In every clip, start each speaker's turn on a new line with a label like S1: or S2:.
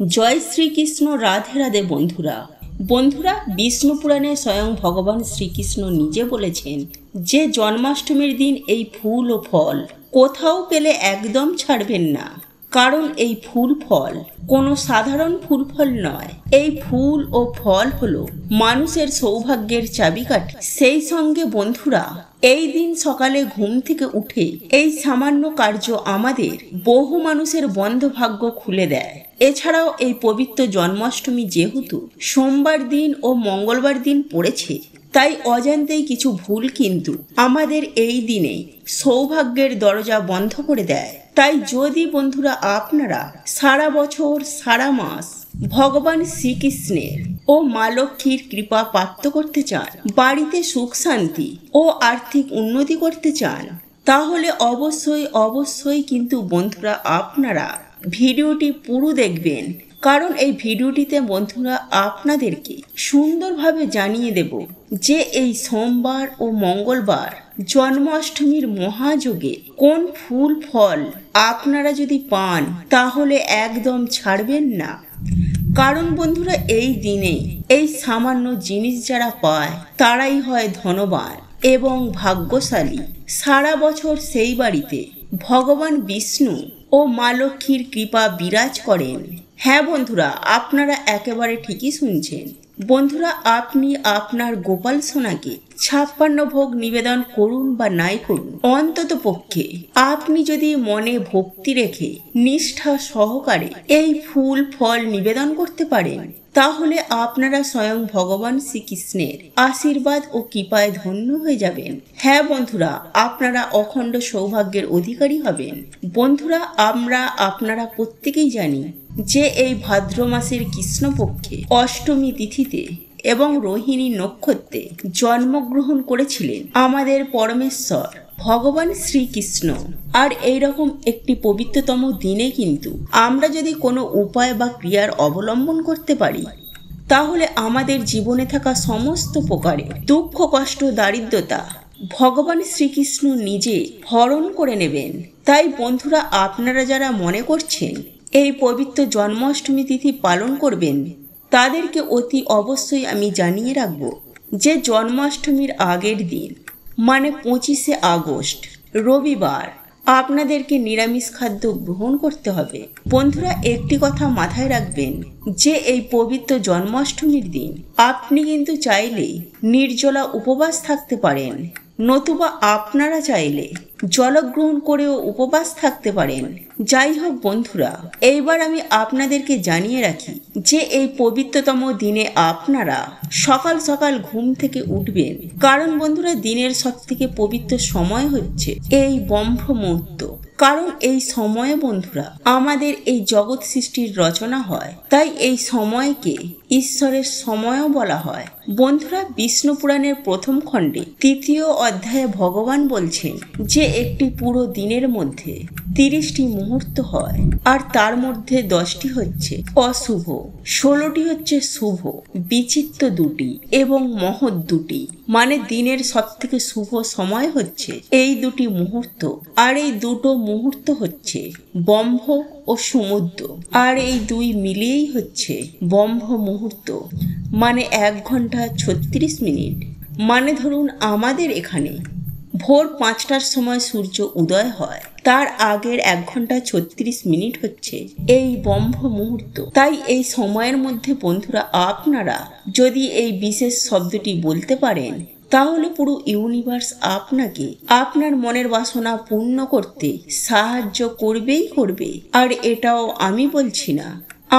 S1: জয় শ্রীকৃষ্ণ। রাধে রাধে বন্ধুরা বিষ্ণু পুরাণে স্বয়ং ভগবান শ্রীকৃষ্ণ নিজে বলেছেন যে জন্মাষ্টমীর দিন এই ফুল ও ফল কোথাও পেলে একদম ছাড়বেন না, কারণ এই ফুল ফল কোনো সাধারণ ফুল ফল নয়। এই ফুল ও ফল হলো মানুষের সৌভাগ্যের চাবিকাঠি। সেই সঙ্গে বন্ধুরা, এই দিন সকালে ঘুম থেকে উঠে এই সামান্য কার্য আমাদের বহু মানুষের বন্ধ ভাগ্য খুলে দেয়। এছাড়াও এই পবিত্র জন্মাষ্টমী যেহেতু সোমবার দিন ও মঙ্গলবার দিন পড়েছে, তাই অজান্তেই কিছু ভুল কিন্তু আমাদের এই দিনে সৌভাগ্যের দরজা বন্ধ করে দেয়। তাই যদি বন্ধুরা আপনারা সারা বছর সারা মাস ভগবান শ্রীকৃষ্ণের ও মা লক্ষ্মীর কৃপা প্রাপ্ত করতে চান, বাড়িতে সুখ শান্তি ও আর্থিক উন্নতি করতে চান, তাহলে অবশ্যই কিন্তু বন্ধুরা আপনারা ভিডিওটি পুরো দেখবেন, কারণ এই ভিডিওটিতে বন্ধুরা আপনাদেরকে সুন্দরভাবে জানিয়ে দেব যে এই সোমবার ও মঙ্গলবার জন্মাষ্টমীর মহাযোগে কোন ফুল ফল আপনারা যদি পান তাহলে একদম ছাড়বেন না। কারণ বন্ধুরা, এই দিনে এই সামান্য জিনিস যারা পায় তারাই হয় ধনবান এবং ভাগ্যশালী। সারা বছর সেই বাড়িতে ভগবান বিষ্ণু ও মা লক্ষ্মীর কৃপা বিরাজ করেন। হ্যাঁ বন্ধুরা, আপনারা একেবারে ঠিকই শুনছেন। বন্ধুরা, আপনি আপনার গোপাল সোনাকে 56 ভোগ নিবেদন করুন বা নাই করুন, অন্তত পক্ষে আপনি যদি মনে ভক্তি রেখে নিষ্ঠা সহকারে এই ফুল ফল নিবেদন করতে পারেন, তাহলে আপনারা স্বয়ং ভগবান শ্রীকৃষ্ণের আশীর্বাদ ও কৃপায় ধন্য হয়ে যাবেন। হ্যাঁ বন্ধুরা, আপনারা অখণ্ড সৌভাগ্যের অধিকারী হবেন। বন্ধুরা, আপনারা প্রত্যেকেই জানি যে এই ভাদ্র মাসের কৃষ্ণপক্ষে অষ্টমী তিথিতে এবং রোহিণী নক্ষত্রে জন্মগ্রহণ করেছিলেন আমাদের পরমেশ্বর ভগবান শ্রীকৃষ্ণ। আর এইরকম একটি পবিত্রতম দিনে কিন্তু আমরা যদি কোনো উপায় বা ক্রিয়ার অবলম্বন করতে পারি, তাহলে আমাদের জীবনে থাকা সমস্ত প্রকারের দুঃখ, কষ্ট, দারিদ্রতা ভগবান শ্রীকৃষ্ণ নিজে হরণ করে নেবেন। তাই বন্ধুরা, আপনারা যারা মনে করছেন এই পবিত্র জন্মাষ্টমী তিথি পালন করবেন, তাদেরকে অতি অবশ্যই আমি জানিয়ে রাখব যে জন্মাষ্টমীর আগের দিন মানে 25শে আগস্ট রবিবার আপনাদেরকে নিরামিষ খাদ্য গ্রহণ করতে হবে। বন্ধুরা, একটি কথা মাথায় রাখবেন যে এই পবিত্র জন্মাষ্টমীর দিন আপনি কিন্তু চাইলে নির্জলা উপবাস থাকতে পারেন, নতুবা আপনারা চাইলে জলগ্রহণ করেও উপবাস থাকতে পারেন। যাই হোক বন্ধুরা, এইবার আমি আপনাদেরকে জানিয়ে রাখি যে এই পবিত্রতম দিনে আপনারা সকাল সকাল ঘুম থেকে উঠবেন, কারণ বন্ধুরা দিনের সবথেকে পবিত্র সময় হচ্ছে এই ব্রহ্ম মুহূর্ত। কারণ এই সময়ে বন্ধুরা আমাদের এই জগৎ সৃষ্টির রচনা হয়, তাই এই সময়কে ঈশ্বরের সময়ও বলা হয়। বন্ধুরা, বিষ্ণু পুরাণের প্রথম খণ্ডে 3য় অধ্যায়ে ভগবান বলছেন যে একটি পুরো দিনের মধ্যে 30টি মুহূর্ত হয়, আর তার মধ্যে 10টি হচ্ছে অশুভ, 16টি হচ্ছে শুভ, বিচিত্র 2টি এবং মহৎ 2টি। মানে দিনের সবথেকে শুভ সময় হচ্ছে এই 2টি মুহূর্ত, আর এই দুটো মুহূর্ত হচ্ছে ব্রহ্ম ও সমুদ্র, আর এই 2 মিলিয়েই হচ্ছে ব্রহ্ম মুহূর্ত। মানে 1 ঘন্টা 36 মিনিট। মানে ধরুন আমাদের এখানে ভোর 5টার সময় সূর্য উদয় হয়, তার আগের 1 ঘন্টা 36 মিনিট হচ্ছে এই ব্রহ্ম মুহূর্ত। তাই এই সময়ের মধ্যে বন্ধুরা আপনারা যদি এই বিশেষ শব্দটি বলতে পারেন, তাহলে পুরো ইউনিভার্স আপনাকে আপনার মনের বাসনা পূর্ণ করতে সাহায্য করবে। আর এটাও আমি বলছি না,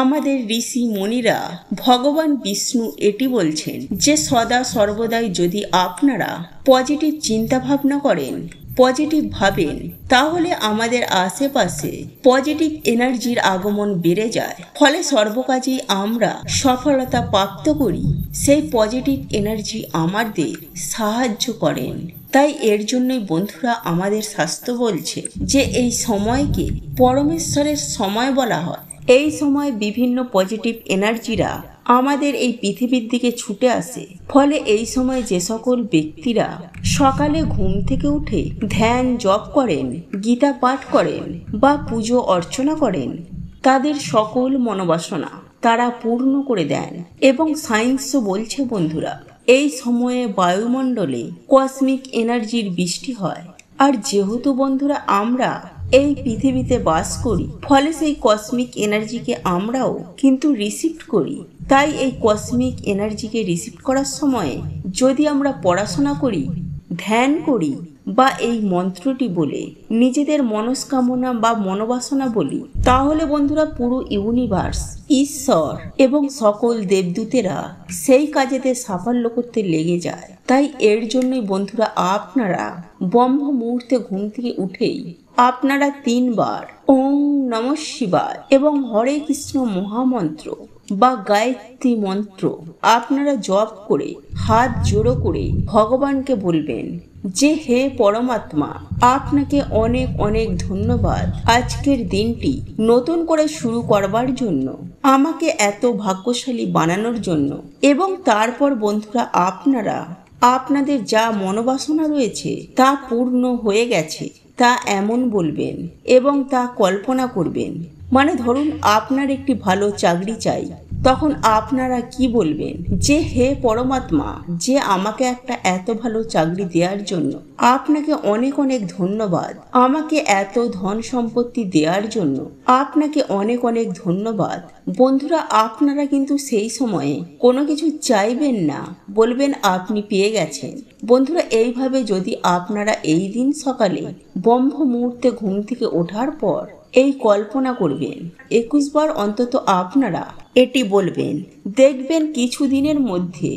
S1: আমাদের ঋষি মুনিরা ভগবান বিষ্ণু এটি বলছেন যে সদা সর্বদাই যদি আপনারা পজিটিভ চিন্তা ভাবনা করেন, পজিটিভ ভাবেন, তাহলে আমাদের আশেপাশে পজিটিভ এনার্জির আগমন বেড়ে যায়, ফলে সর্বকাজেই আমরা সফলতা প্রাপ্ত করি। সেই পজিটিভ এনার্জি আমাদের সাহায্য করেন। তাই এর জন্যই বন্ধুরা আমাদের শাস্ত্র বলছে যে এই সময়কে পরমেশ্বরের সময় বলা হয়। এই সময় বিভিন্ন পজিটিভ এনার্জিরা আমাদের এই পৃথিবীর দিকে ছুটে আসে। ফলে এই সময় যে সকল ব্যক্তিরা সকালে ঘুম থেকে উঠে ধ্যান জপ করেন, গীতা পাঠ করেন বা পুজো অর্চনা করেন, তাদের সকল মনোবাসনা তারা পূর্ণ করে দেন। এবং সায়েন্সও বলছে বন্ধুরা, এই সময়ে বায়ুমণ্ডলে কসমিক এনার্জির বৃষ্টি হয়। আর যেহেতু বন্ধুরা আমরা এই পৃথিবীতে বাস করি, ফলে সেই কসমিক এনার্জিকে আমরাও কিন্তু রিসিভ করি। তাই এই কসমিক এনার্জিকে রিসিভ করার সময় যদি আমরা পড়াশোনা করি, ধ্যান করি বা এই মন্ত্রটি বলে নিজেদের মনস্কামনা বা মনোবাসনা বলি, তাহলে বন্ধুরা পুরো ইউনিভার্স, ঈশ্বর এবং সকল দেবদূতেরা সেই কাজেতে সাফল্য করতে লেগে যায়। তাই এর জন্যই বন্ধুরা আপনারা ব্রহ্ম মুহূর্তে ঘুম থেকে উঠেই আপনারা 3 বার ওং নমঃ শিবায় এবং হরে কৃষ্ণ মহামন্ত্র বা গায়ত্রী মন্ত্র আপনারা জপ করে হাত জোড়ো করে ভগবানকে বলবেন যে হে পরমাত্মা, আপনাকে অনেক অনেক ধন্যবাদ আজকের দিনটি নতুন করে শুরু করবার জন্য, আমাকে এত ভাগ্যশালী বানানোর জন্য। এবং তারপর বন্ধুরা আপনারা আপনাদের যা মনোবাসনা রয়েছে তা পূর্ণ হয়ে গেছে তা এমন বলবেন এবং তা কল্পনা করবেন। মানে ধরুন আপনার একটি ভালো চাকরি চাই, তখন আপনারা কি বলবেন যে হে পরমাত্মা, যে আমাকে একটা এত ভালো চাকরি দেওয়ার জন্য আপনাকে অনেক অনেক ধন্যবাদ, আমাকে এত ধন সম্পত্তি দেওয়ার জন্য আপনাকে অনেক অনেক ধন্যবাদ। বন্ধুরা আপনারা কিন্তু সেই সময়ে কোনো কিছু চাইবেন না, বলবেন আপনি পেয়ে গেছেন। বন্ধুরা এইভাবে যদি আপনারা এই দিন সকালে ব্রহ্ম মুহূর্তে ঘুম থেকে ওঠার পর এই কল্পনা করবেন 21 বার অন্তত আপনারা এটি বলবেন, দেখবেন কিছু দিনের মধ্যে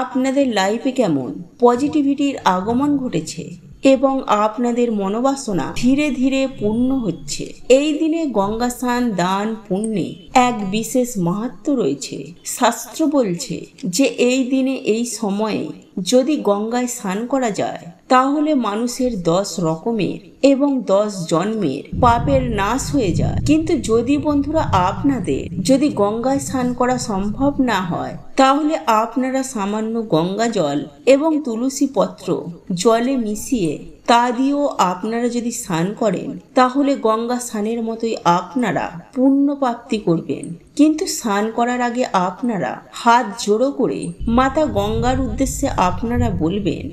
S1: আপনাদের লাইফে কেমন পজিটিভিটির আগমন ঘটেছে এবং আপনাদের মনোবাসনা ধীরে ধীরে পূর্ণ হচ্ছে। এই দিনে গঙ্গা স্নান দান পুণ্যে এক বিশেষ মাহাত্ম্য রয়েছে। শাস্ত্র বলছে যে এই দিনে এই সময়ে যদি গঙ্গায় স্নান করা যায় তাহলে মানুষের 10 রকমের এবং 10 জন্মের পাপের নাশ হয়ে যায়। কিন্তু যদি বন্ধুরা আপনাদের যদি গঙ্গায় স্নান করা সম্ভব না হয়, তাহলে আপনারা সামান্য গঙ্গা জল এবং তুলসী পত্র জলে মিশিয়ে তা দিয়েও আপনারা যদি স্নান করেন, তাহলে গঙ্গা স্নানের মতোই আপনারা পুণ্য প্রাপ্তি করবেন। কিন্তু স্নান করার আগে আপনারা হাত জোড়ো করে মাতা গঙ্গার উদ্দেশ্যে আপনারা বলবেন,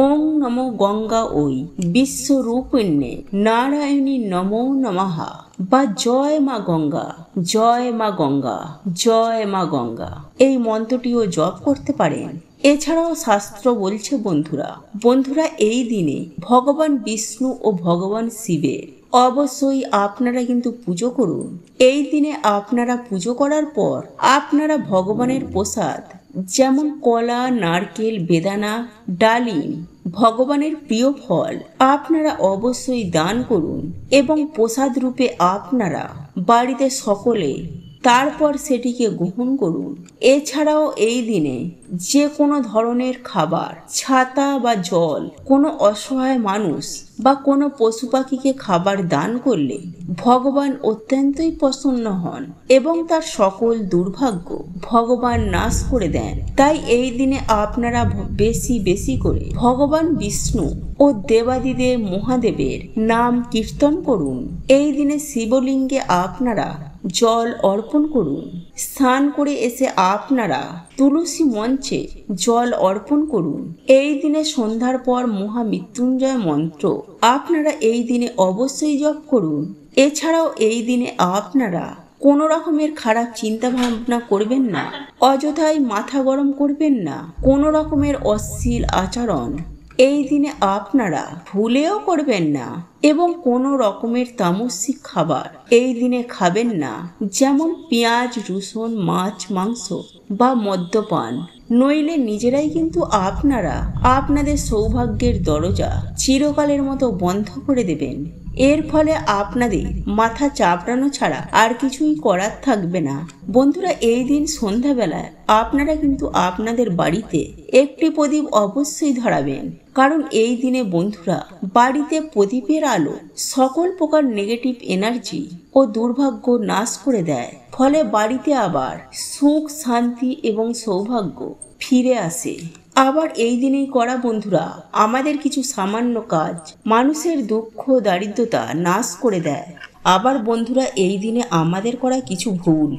S1: ওং নমো গঙ্গা ওই বিশ্বরূপিণ্যে নারায়ণী নমো নমঃ, বা জয় মা গঙ্গা, জয় মা গঙ্গা, জয় মা গঙ্গা। এই মন্ত্রটিও জপ করতে পারেন। এছাড়াও শাস্ত্র বলছে বন্ধুরা এই দিনে ভগবান বিষ্ণু ও ভগবান শিবের অবশ্যই আপনারা কিন্তু পুজো করুন। এই দিনে আপনারা পুজো করার পর আপনারা ভগবানের প্রসাদ যেমন কলা, নারকেল, বেদানা, ডালিম, ভগবানের প্রিয় ফল আপনারা অবশ্যই দান করুন এবং প্রসাদ রূপে আপনারা বাড়িতে সকলে তারপর সেটিকে গ্রহণ করুন। এছাড়াও এই দিনে যে কোনো ধরনের খাবার, ছাতা বা জল কোনো অসহায় মানুষ বা কোনো পশু পাখিকে খাবার দান করলে ভগবান অত্যন্তই প্রসন্ন হন এবং তার সকল দুর্ভাগ্য ভগবান নাশ করে দেন। তাই এই দিনে আপনারা বেশি বেশি করে ভগবান বিষ্ণু ও দেবাদিদেব মহাদেবের নাম কীর্তন করুন। এই দিনে শিবলিঙ্গে আপনারা জল অর্পণ করুন। স্নান করে এসে আপনারা তুলসী মঞ্চে জল অর্পণ করুন। এই দিনে সন্ধ্যার পর মহামৃত্যুঞ্জয় মন্ত্র আপনারা এই দিনে অবশ্যই জপ করুন। এছাড়াও এই দিনে আপনারা কোনো রকমের খারাপ চিন্তা ভাবনা করবেন না, অযথাই মাথা গরম করবেন না, কোনো রকমের অশ্লীল আচরণ এই দিনে আপনারা ভুলেও করবেন না এবং কোনো রকমের তামসিক খাবার এই দিনে খাবেন না, যেমন পেঁয়াজ, রসুন, মাছ, মাংস বা মদ্যপান। নইলে নিজেরাই কিন্তু আপনারা আপনাদের সৌভাগ্যের দরজা চিরকালের মতো বন্ধ করে দেবেন। এর ফলে আপনাদের মাথা চাপড়ানো ছাড়া আর কিছুই করার থাকবে না। বন্ধুরা এই দিন সন্ধ্যাবেলায় আপনারা কিন্তু আপনাদের বাড়িতে একটি প্রদীপ অবশ্যই ধরাবেন, কারণ এই দিনে বন্ধুরা বাড়িতে প্রদীপের আলো সকল প্রকার নেগেটিভ এনার্জি ও দুর্ভাগ্য নাশ করে দেয়। ফলে বাড়িতে আবার সুখ, শান্তি এবং সৌভাগ্য ফিরে আসে। আবার এই দিনেই করা বন্ধুরা আমাদের কিছু সামান্য কাজ মানুষের দুঃখ দারিদ্রতা নাশ করে দেয়। আবার বন্ধুরা, এই দিনে আমাদের করা কিছু ভুল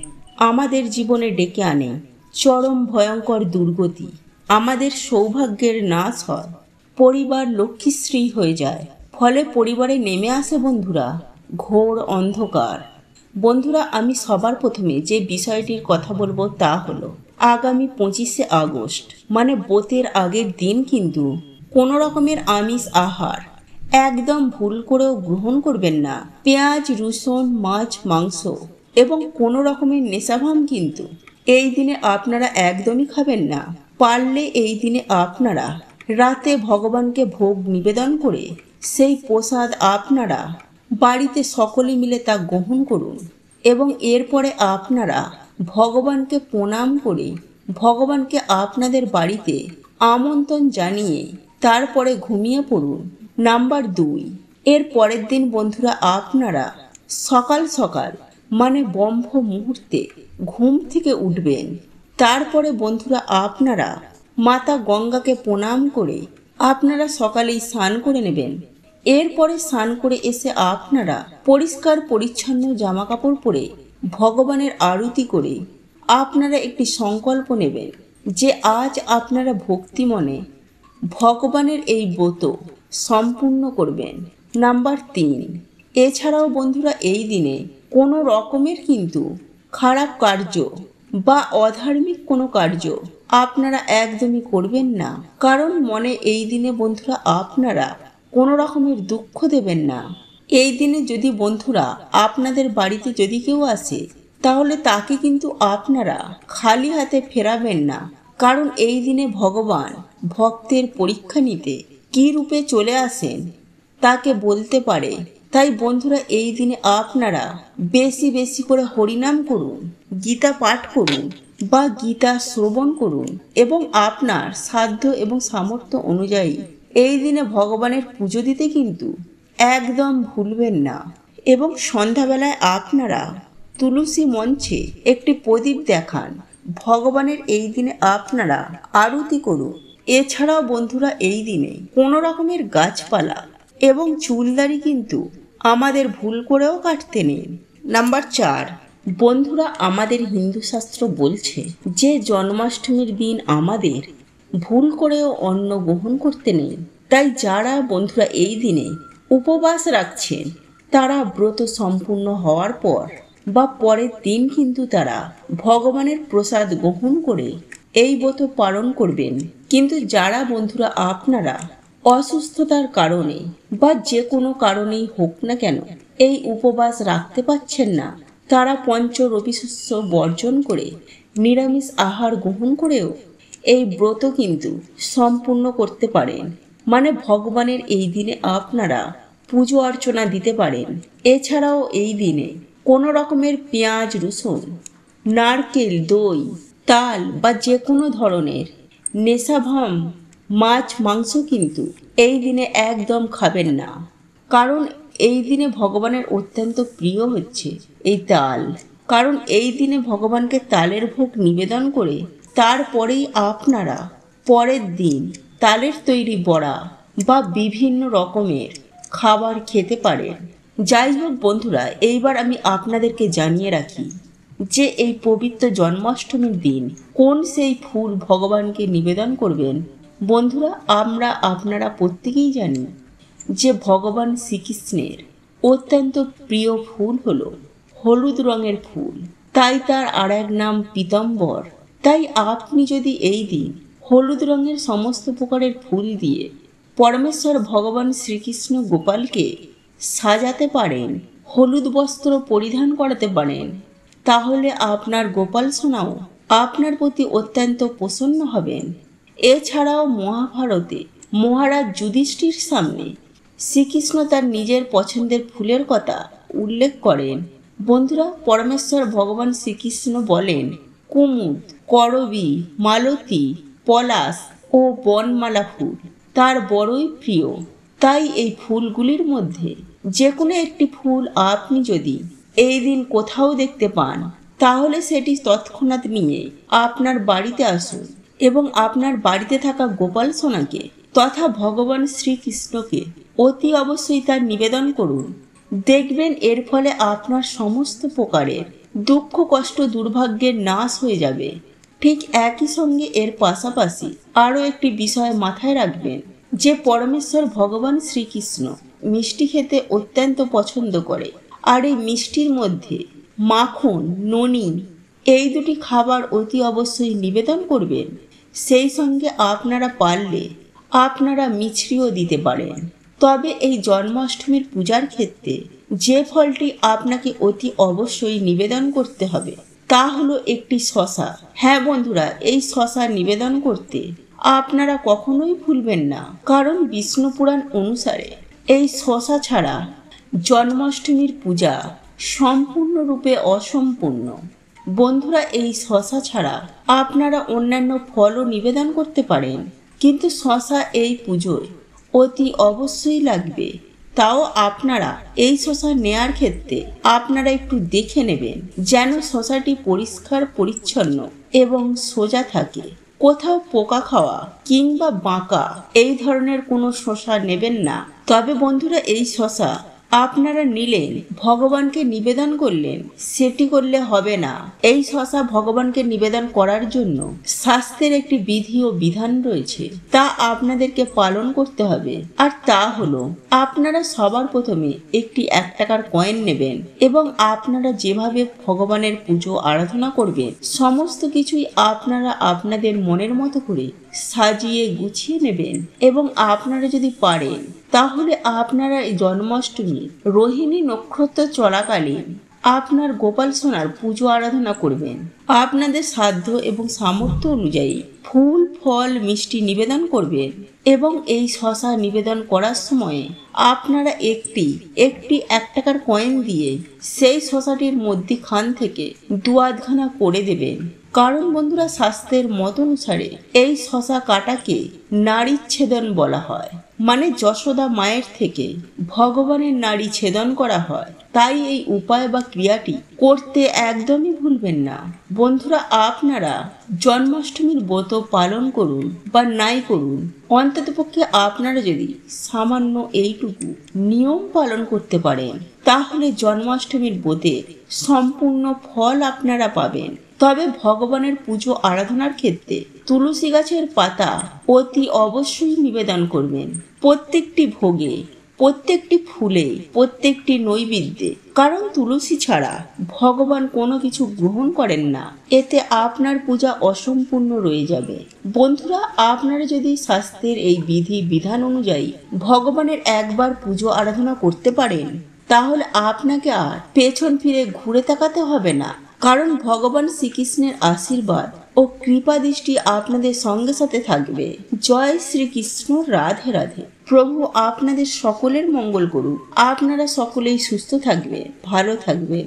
S1: আমাদের জীবনে ডেকে আনে চরম ভয়ঙ্কর দুর্গতি। আমাদের সৌভাগ্যের নাশ হয়, পরিবার লক্ষ্মীশ্রী হয়ে যায়, ফলে পরিবারে নেমে আসে বন্ধুরা ঘোর অন্ধকার। বন্ধুরা, আমি সবার প্রথমে যে বিষয়টির কথা বলবো তা হলো আগামী 25শে আগস্ট মানে বোতের আগের দিন কিন্তু কোনো রকমের আমিষ আহার একদম ভুল করেও গ্রহণ করবেন না। পেঁয়াজ, রসুন, মাছ, মাংস এবং কোনো রকমের নেশাভাম কিন্তু এই দিনে আপনারা একদমই খাবেন না। পারলে এই দিনে আপনারা রাতে ভগবানকে ভোগ নিবেদন করে সেই প্রসাদ আপনারা বাড়িতে সকলে মিলে তা গ্রহণ করুন এবং এরপরে আপনারা ভগবানকে প্রণাম করে ভগবানকে আপনাদের বাড়িতে আমন্ত্রণ জানিয়ে তারপরে ঘুমিয়ে পড়ুন। নাম্বার 2, এর পরের দিন বন্ধুরা আপনারা সকাল সকাল মানে ব্রহ্ম মুহূর্তে ঘুম থেকে উঠবেন। তারপরে বন্ধুরা আপনারা মাতা গঙ্গাকে প্রণাম করে আপনারা সকালেই স্নান করে নেবেন। এরপরে স্নান করে এসে আপনারা পরিষ্কার পরিচ্ছন্ন জামা কাপড় পরে ভগবানের আরতি করে আপনারা একটি সংকল্প নেবেন যে আজ আপনারা ভক্তি মনে ভগবানের এই ব্রত সম্পূর্ণ করবেন। নাম্বার 3, এছাড়াও বন্ধুরা এই দিনে কোনো রকমের কিন্তু খারাপ কার্য বা অধার্মিক কোনো কার্য আপনারা একদমই করবেন না। কারণ মনে এই দিনে বন্ধুরা আপনারা কোনো রকমের দুঃখ দেবেন না। এই দিনে যদি বন্ধুরা আপনাদের বাড়িতে যদি কেউ আসে তাহলে তাকে কিন্তু আপনারা খালি হাতে ফেরাবেন না। কারণ এই দিনে ভগবান ভক্তের পরীক্ষা নিতে কী রূপে চলে আসেন তাকে বলতে পারে। তাই বন্ধুরা এই দিনে আপনারা বেশি বেশি করে হরিনাম করুন, গীতা পাঠ করুন বা গীতা শ্রবণ করুন এবং আপনার সাধ্য এবং সামর্থ্য অনুযায়ী এই দিনে ভগবানের পুজো দিতে কিন্তু একদম ভুলবেন না। এবং সন্ধ্যাবেলায় আপনারা তুলসী মঞ্চে একটি প্রদীপ দেখান, ভগবানের এই দিনে আপনারা আরতি করুন। এছাড়াও বন্ধুরা এই দিনে কোনো রকমের গাছপালা এবং চুলদারি কিন্তু আমাদের ভুল করেও কাটতে নেই। নাম্বার 4, বন্ধুরা আমাদের হিন্দু শাস্ত্র বলছে যে জন্মাষ্টমীর দিন আমাদের ভুল করেও অন্ন গ্রহণ করতে নেই। তাই যারা বন্ধুরা এই দিনে উপবাস রাখছেন তারা ব্রত সম্পূর্ণ হওয়ার পর বা পরের দিন কিন্তু তারা ভগবানের প্রসাদ গ্রহণ করে এই ব্রত পালন করবেন। কিন্তু যারা বন্ধুরা আপনারা অসুস্থতার কারণে বা যে কোনো কারণেই হোক না কেন এই উপবাস রাখতে পারছেন না, তারা পঞ্চ রবিশস্য বর্জন করে নিরামিষ আহার গ্রহণ করেও এই ব্রত কিন্তু সম্পূর্ণ করতে পারেন। মানে ভগবানের এই দিনে আপনারা পুজো অর্চনা দিতে পারেন। এছাড়াও এই দিনে কোনো রকমের পেঁয়াজ, রসুন, নারকেল, দই, তাল বা যে কোনো ধরনের নেশাভাম, মাছ, মাংস কিন্তু এই দিনে একদম খাবেন না। কারণ এই দিনে ভগবানের অত্যন্ত প্রিয় হচ্ছে এই তাল। কারণ এই দিনে ভগবানকে তালের ভোগ নিবেদন করে তারপরেই আপনারা পরের দিন তালের তৈরি বড়া বা বিভিন্ন রকমের খাবার খেতে পারেন। যাই হোক বন্ধুরা, এইবার আমি আপনাদেরকে জানিয়ে রাখি যে এই পবিত্র জন্মাষ্টমীর দিন কোন সেই ফুল ভগবানকে নিবেদন করবেন। বন্ধুরা, আপনারা প্রত্যেকেই জানি যে ভগবান শ্রীকৃষ্ণের অত্যন্ত প্রিয় ফুল হলো হলুদ রঙের ফুল, তাই তার আর এক নাম পীতাম্বর। তাই আপনি যদি এই দিন হলুদ রঙের সমস্ত প্রকারের ফুল দিয়ে পরমেশ্বর ভগবান শ্রীকৃষ্ণ গোপালকে সাজাতে পারেন, হলুদ বস্ত্র পরিধান করাতে পারেন, তাহলে আপনার গোপাল সোনাও আপনার প্রতি অত্যন্ত প্রসন্ন হবেন। এছাড়াও মহাভারতে মহারাজ যুধিষ্ঠির সামনে শ্রীকৃষ্ণ তার নিজের পছন্দের ফুলের কথা উল্লেখ করেন। বন্ধুরা, পরমেশ্বর ভগবান শ্রীকৃষ্ণ বলেন কুমুদ, করবী, মালতী, পলাশ ও বনমালা ফুল তার বড়ই প্রিয়। তাই এই ফুলগুলির মধ্যে যে কোনো একটি ফুল আপনি যদি এই দিন কোথাও দেখতে পান তাহলে সেটি তৎক্ষণাৎ নিয়ে আপনার বাড়িতে আসুন এবং আপনার বাড়িতে থাকা গোপাল সোনাকে তথা ভগবান শ্রীকৃষ্ণকে অতি অবশ্যই তার নিবেদন করুন দেখবেন এর ফলে আপনার সমস্ত প্রকারের দুঃখ কষ্ট দুর্ভাগ্যের নাশ হয়ে যাবে। ঠিক একই সঙ্গে এর পাশাপাশি আরও একটি বিষয় মাথায় রাখবেন যে পরমেশ্বর ভগবান শ্রীকৃষ্ণ মিষ্টি খেতে অত্যন্ত পছন্দ করে। আর এই মিষ্টির মধ্যে মাখন, ননি এই দুটি খাবার অতি অবশ্যই নিবেদন করবেন। সেই সঙ্গে আপনারা পারলে আপনারা মিছরিও দিতে পারেন। তবে এই জন্মাষ্টমীর পূজার ক্ষেত্রে যে ফলটি আপনাকে অতি অবশ্যই নিবেদন করতে হবে তা হলো একটি শসা। হ্যাঁ বন্ধুরা, এই শসা নিবেদন করতে আপনারা কখনোই ভুলবেন না, কারণ বিষ্ণু পুরাণ অনুসারে এই শসা ছাড়া জন্মাষ্টমীর পূজা সম্পূর্ণরূপে অসম্পূর্ণ। বন্ধুরা, এই শসা ছাড়া আপনারা অন্যান্য ফলও নিবেদন করতে পারেন, কিন্তু শসা এই পুজোয় অতি অবশ্যই লাগবে। তাও আপনারা এই শসা নেয়ার ক্ষেত্রে আপনারা একটু দেখে নেবেন যেন শসাটি পরিষ্কার পরিচ্ছন্ন এবং সোজা থাকে। কোথাও পোকা খাওয়া কিংবা বাঁকা এই ধরনের কোনো শসা নেবেন না। তবে বন্ধুরা, এই শসা আপনারা নিলেন, ভগবানকে নিবেদন করলেন, সেটি করলে হবে না। এই শসা ভগবানকে নিবেদন করার জন্য শাস্ত্রের একটি বিধি ও বিধান রয়েছে, তা আপনাদেরকে পালন করতে হবে। আর তা হলো, আপনারা সবার প্রথমে একটি 1 টাকার কয়েন নেবেন এবং আপনারা যেভাবে ভগবানের পুজো আরাধনা করবেন সমস্ত কিছুই আপনারা আপনাদের মনের মতো করে সাজিয়ে গুছিয়ে নেবেন। এবং আপনারা যদি পারেন তাহলে আপনারা এই জন্মাষ্টমী রোহিণী নক্ষত্র চলাকালীন আপনার গোপাল সোনার পুজো আরাধনা করবেন। আপনাদের সাধ্য এবং সামর্থ্য অনুযায়ী ফুল, ফল, মিষ্টি নিবেদন করবেন। এবং এই শসা নিবেদন করার সময় আপনারা একটি 1 টাকার কয়েন দিয়ে সেই শসাটির মধ্যখান থেকে 2 আধখানা করে দেবেন। কারণ বন্ধুরা, শাস্ত্রের মত অনুসারে এই শসা কাটাকে নারী ছেদন বলা হয়, মানে যশোদা মায়ের থেকে ভগবানের নারী ছেদন করা হয়। তাই এই উপায় বা ক্রিয়াটি করতে একদমই ভুলবেন না। বন্ধুরা, আপনারা জন্মাষ্টমীর ব্রত পালন করুন বা নাই করুন, অন্ততপক্ষে আপনারা যদি সামান্য এইটুকু নিয়ম পালন করতে পারেন তাহলে জন্মাষ্টমীর ব্রতের সম্পূর্ণ ফল আপনারা পাবেন। তবে ভগবানের পুজো আরাধনার ক্ষেত্রে তুলসী গাছের পাতা অতি অবশ্যই নিবেদন করবেন, প্রত্যেকটি ভোগে, প্রত্যেকটি ফুলে, প্রত্যেকটি নৈবেদ্যে। কারণ তুলসী ছাড়া ভগবান কোনো কিছু গ্রহণ করেন না, এতে আপনার পূজা অসম্পূর্ণ রয়ে যাবে। বন্ধুরা, আপনারা যদি শাস্ত্রের এই বিধি বিধান অনুযায়ী ভগবানের একবার পুজো আরাধনা করতে পারেন তাহলে আপনাকে আর পেছন ফিরে ঘুরে তাকাতে হবে না। কারণ ভগবান শ্রীকৃষ্ণের আশীর্বাদ ও কৃপা দৃষ্টি আপনাদের সঙ্গে সাথে থাকবে। জয় শ্রীকৃষ্ণ। রাধে রাধে। প্রভু আপনাদের সকলের মঙ্গল করুন। আপনারা সকলেই সুস্থ থাকবে, ভালো থাকবেন।